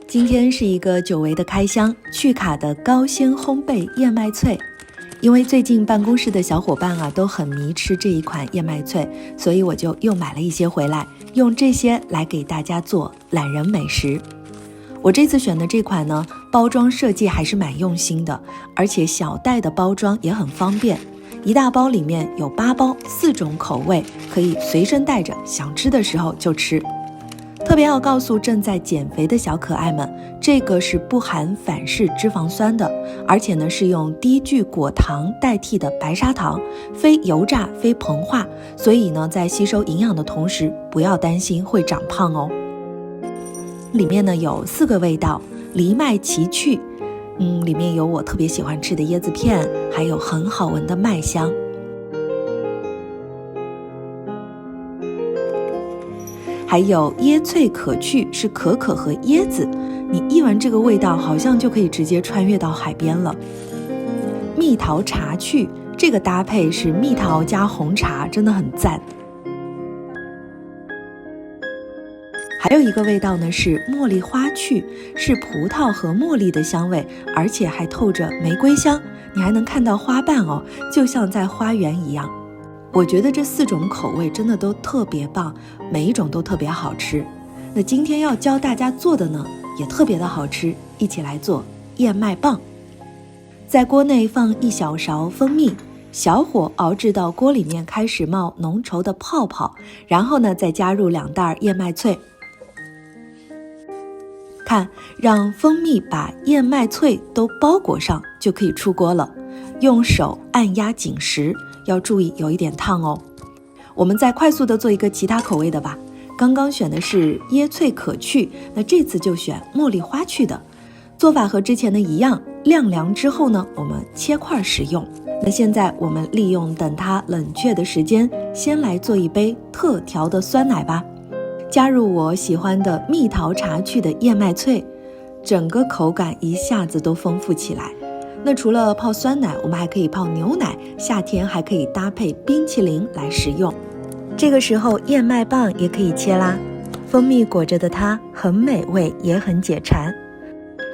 今天是一个久违的开箱，趣卡的高纤烘焙燕麦脆。因为最近办公室的小伙伴都很迷吃这一款燕麦脆，所以我就又买了一些回来，用这些来给大家做懒人美食。我这次选的这款呢，包装设计还是蛮用心的，而且小袋的包装也很方便，一大包里面有8包，4种口味，可以随身带着，想吃的时候就吃。特别要告诉正在减肥的小可爱们，这个是不含反式脂肪酸的，而且呢是用低聚果糖代替的白砂糖，非油炸非膨化，所以呢在吸收营养的同时，不要担心会长胖哦。里面呢有4个味道，藜麦奇趣，里面有我特别喜欢吃的椰子片，还有很好闻的麦香。还有椰脆可趣，是可可和椰子，你一闻这个味道，好像就可以直接穿越到海边了。蜜桃茶趣，这个搭配是蜜桃加红茶，真的很赞。还有一个味道呢是茉莉花趣，是葡萄和茉莉的香味，而且还透着玫瑰香，你还能看到花瓣哦，就像在花园一样。我觉得这4种口味真的都特别棒，每一种都特别好吃。那今天要教大家做的呢，也特别的好吃，一起来做燕麦棒。在锅内放1小勺蜂蜜，小火熬制到锅里面开始冒浓稠的泡泡，然后呢再加入2袋燕麦脆。看，让蜂蜜把燕麦脆都包裹上就可以出锅了，用手按压紧实，要注意有一点烫哦。我们再快速的做一个其他口味的吧，刚刚选的是椰脆可趣，那这次就选茉莉花趣的。做法和之前的一样，晾凉之后呢，我们切块食用。那现在我们利用等它冷却的时间，先来做一杯特调的酸奶吧。加入我喜欢的蜜桃茶趣的燕麦脆，整个口感一下子都丰富起来。那除了泡酸奶，我们还可以泡牛奶，夏天还可以搭配冰淇淋来食用。这个时候燕麦棒也可以切啦，蜂蜜裹着的它很美味，也很解馋。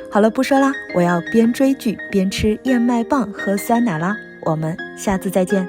好了，不说啦，我要边追剧边吃燕麦棒喝酸奶啦，我们下次再见。